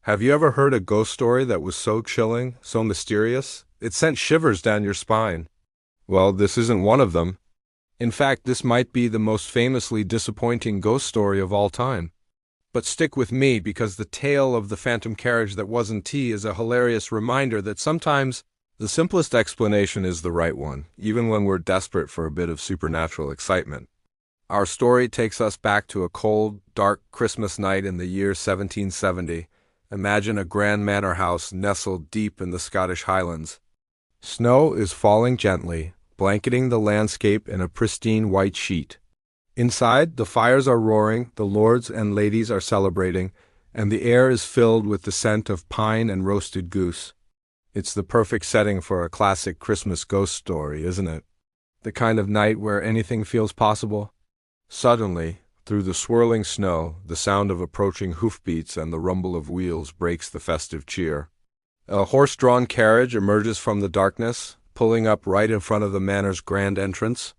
Have you ever heard a ghost story that was so chilling, so mysterious, it sent shivers down your spine? Well, this isn't one of them. In fact, this might be the most famously disappointing ghost story of all time. But stick with me, because the tale of the phantom carriage that wasn't tea is a hilarious reminder that sometimes the simplest explanation is the right one, even when we're desperate for a bit of supernatural excitement. Our story takes us back to a cold, dark Christmas night in the year 1770. Imagine a grand manor house nestled deep in the Scottish Highlands. Snow is falling gently, blanketing the landscape in a pristine white sheet. Inside, the fires are roaring, the lords and ladies are celebrating, and the air is filled with the scent of pine and roasted goose. It's the perfect setting for a classic Christmas ghost story, isn't it? The kind of night where anything feels possible. Suddenly, through the swirling snow, the sound of approaching hoofbeats and the rumble of wheels breaks the festive cheer. A horse-drawn carriage emerges from the darkness, pulling up right in front of the manor's grand entrance.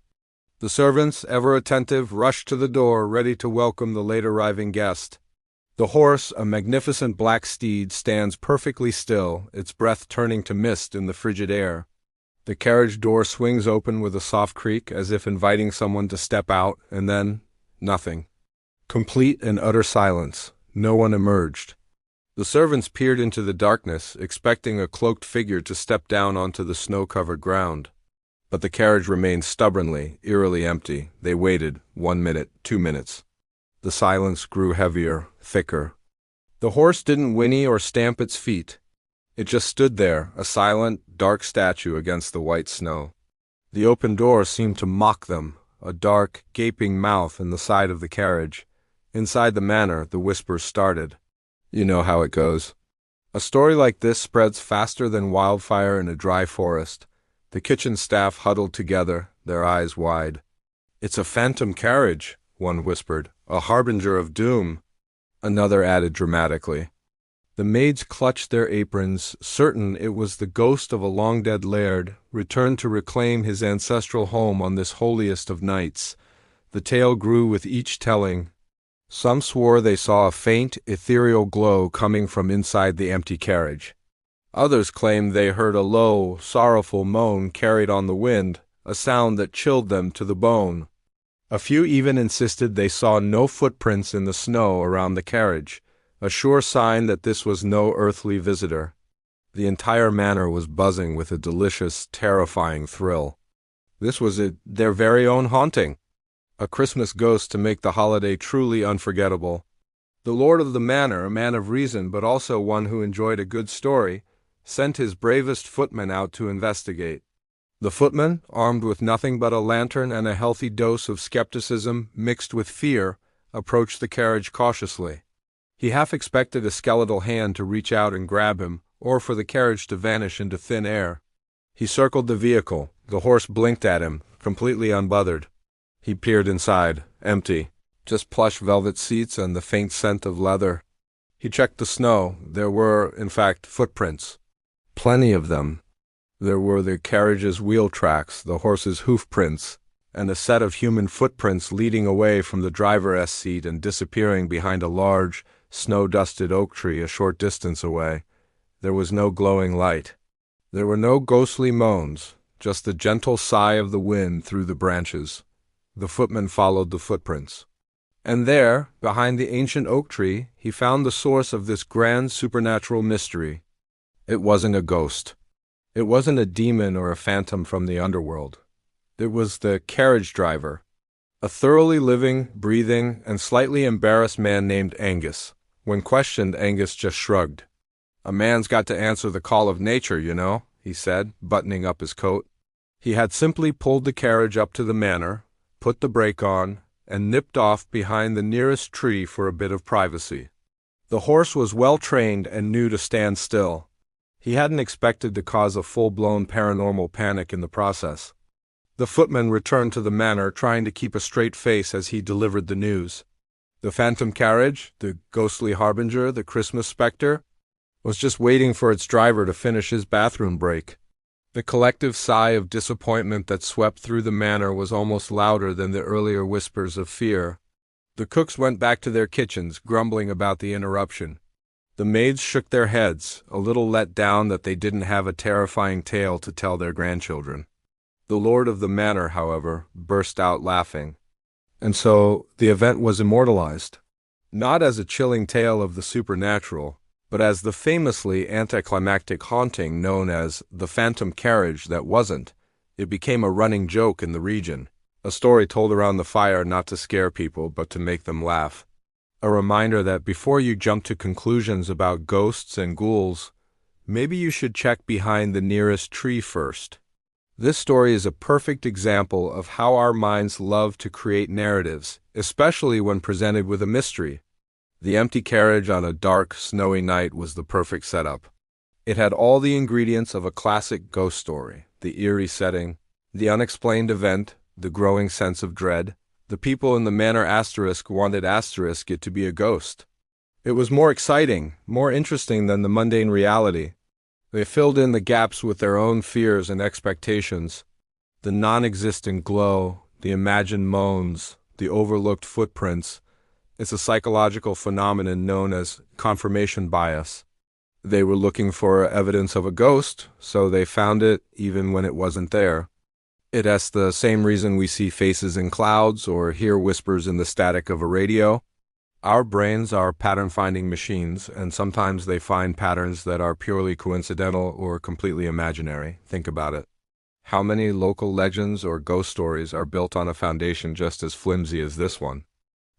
The servants, ever attentive, rush to the door, ready to welcome the late-arriving guest. The horse, a magnificent black steed, stands perfectly still, its breath turning to mist in the frigid air. The carriage door swings open with a soft creak, as if inviting someone to step out, and then nothing. Complete and utter silence. No one emerged. The servants peered into the darkness, expecting a cloaked figure to step down onto the snow-covered ground. But the carriage remained stubbornly, eerily empty. They waited 1 minute, 2 minutes. The silence grew heavier, thicker. The horse didn't whinny or stamp its feet. It just stood there, a silent, dark statue against the white snow. The open door seemed to mock them, a dark, gaping mouth in the side of the carriage. Inside the manor, the whispers started. You know how it goes. A story like this spreads faster than wildfire in a dry forest. The kitchen staff huddled together, their eyes wide. "It's a phantom carriage," one whispered, "a harbinger of doom." Another added dramatically. The maids clutched their aprons, certain it was the ghost of a long-dead laird, returned to reclaim his ancestral home on this holiest of nights. The tale grew with each telling. Some swore they saw a faint, ethereal glow coming from inside the empty carriage. Others claimed they heard a low, sorrowful moan carried on the wind, a sound that chilled them to the bone. A few even insisted they saw no footprints in the snow around the carriage, a sure sign that this was no earthly visitor. The entire manor was buzzing with a delicious, terrifying thrill. This was their very own haunting. A Christmas ghost to make the holiday truly unforgettable. The lord of the manor, a man of reason but also one who enjoyed a good story, sent his bravest footman out to investigate. The footman, armed with nothing but a lantern and a healthy dose of skepticism mixed with fear, approached the carriage cautiously. He half expected a skeletal hand to reach out and grab him, or for the carriage to vanish into thin air. He circled the vehicle. The horse blinked at him, completely unbothered. He peered inside. Empty. Just plush velvet seats and the faint scent of leather. He checked the snow. There were, in fact, footprints. Plenty of them. There were the carriage's wheel tracks, the horse's hoof prints, and a set of human footprints leading away from the driver's seat and disappearing behind a large, snow-dusted oak tree a short distance away. There was no glowing light. There were no ghostly moans, just the gentle sigh of the wind through the branches. The footman followed the footprints. And there, behind the ancient oak tree, he found the source of this grand supernatural mystery. It wasn't a ghost. It wasn't a demon or a phantom from the underworld. It was the carriage driver, a thoroughly living, breathing, and slightly embarrassed man named Angus. When questioned, Angus just shrugged. "A man's got to answer the call of nature, you know," he said, buttoning up his coat. He had simply pulled the carriage up to the manor, put the brake on, and nipped off behind the nearest tree for a bit of privacy. The horse was well trained and knew to stand still. He hadn't expected to cause a full-blown paranormal panic in the process. The footman returned to the manor, trying to keep a straight face as he delivered the news. The phantom carriage, the ghostly harbinger, the Christmas specter, was just waiting for its driver to finish his bathroom break. The collective sigh of disappointment that swept through the manor was almost louder than the earlier whispers of fear. The cooks went back to their kitchens, grumbling about the interruption. The maids shook their heads, a little let down that they didn't have a terrifying tale to tell their grandchildren. The lord of the manor, however, burst out laughing. And so the event was immortalized, not as a chilling tale of the supernatural, but as the famously anticlimactic haunting known as the phantom carriage that wasn't. It became a running joke in the region, a story told around the fire not to scare people but to make them laugh. A reminder that before you jump to conclusions about ghosts and ghouls, maybe you should check behind the nearest tree first. This story is a perfect example of how our minds love to create narratives, especially when presented with a mystery. The empty carriage on a dark, snowy night was the perfect setup. It had all the ingredients of a classic ghost story: the eerie setting, the unexplained event, the growing sense of dread. The people in the manor * wanted * it to be a ghost. It was more exciting, more interesting than the mundane reality. They filled in the gaps with their own fears and expectations. The non-existent glow, the imagined moans, the overlooked footprints. It's a psychological phenomenon known as confirmation bias. They were looking for evidence of a ghost, so they found it even when it wasn't there. It's the same reason we see faces in clouds or hear whispers in the static of a radio. Our brains are pattern-finding machines, and sometimes they find patterns that are purely coincidental or completely imaginary. Think about it. How many local legends or ghost stories are built on a foundation just as flimsy as this one?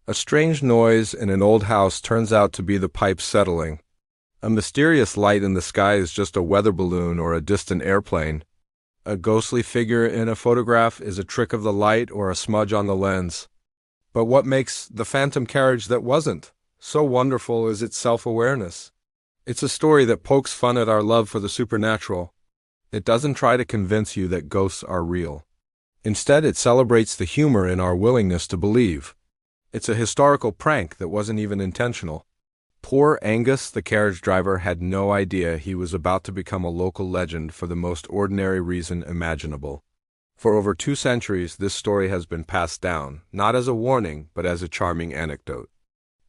A strange noise in an old house turns out to be the pipes settling. A mysterious light in the sky is just a weather balloon or a distant airplane. A ghostly figure in a photograph is a trick of the light or a smudge on the lens. But what makes the phantom carriage that wasn't so wonderful is its self-awareness. It's a story that pokes fun at our love for the supernatural. It doesn't try to convince you that ghosts are real. Instead, it celebrates the humor in our willingness to believe. It's a historical prank that wasn't even intentional. Poor Angus, the carriage driver, had no idea he was about to become a local legend for the most ordinary reason imaginable. For over 2 centuries, this story has been passed down, not as a warning, but as a charming anecdote.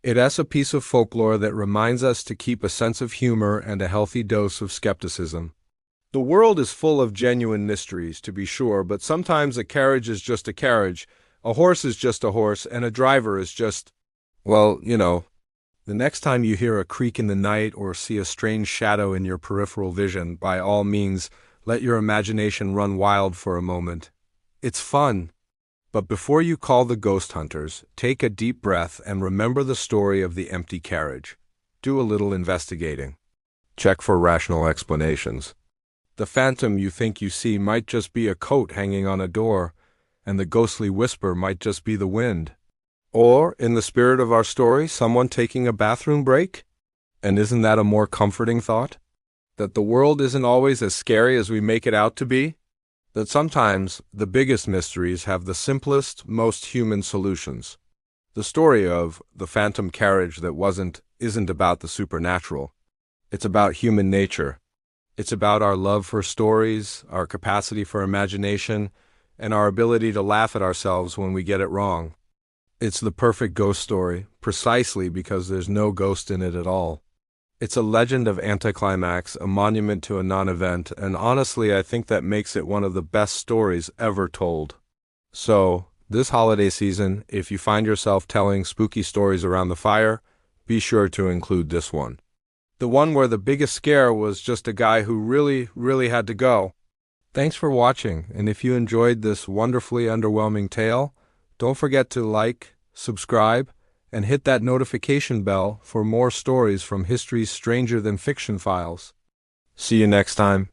It's a piece of folklore that reminds us to keep a sense of humor and a healthy dose of skepticism. The world is full of genuine mysteries, to be sure, but sometimes a carriage is just a carriage, a horse is just a horse, and a driver is just, well, you know. The next time you hear a creak in the night or see a strange shadow in your peripheral vision, by all means, let your imagination run wild for a moment. It's fun. But before you call the ghost hunters, take a deep breath and remember the story of the empty carriage. Do a little investigating. Check for rational explanations. The phantom you think you see might just be a coat hanging on a door, and the ghostly whisper might just be the wind. Or, in the spirit of our story, someone taking a bathroom break? And isn't that a more comforting thought? That the world isn't always as scary as we make it out to be? That sometimes the biggest mysteries have the simplest, most human solutions. The story of the phantom carriage that isn't about the supernatural. It's about human nature. It's about our love for stories, our capacity for imagination, and our ability to laugh at ourselves when we get it wrong. It's the perfect ghost story, precisely because there's no ghost in it at all. It's a legend of anticlimax, a monument to a non-event, and honestly, I think that makes it one of the best stories ever told. So, this holiday season, if you find yourself telling spooky stories around the fire, be sure to include this one. The one where the biggest scare was just a guy who really, really had to go. Thanks for watching, and if you enjoyed this wonderfully underwhelming tale, don't forget to like, subscribe, and hit that notification bell for more stories from history's stranger-than-fiction files. See you next time.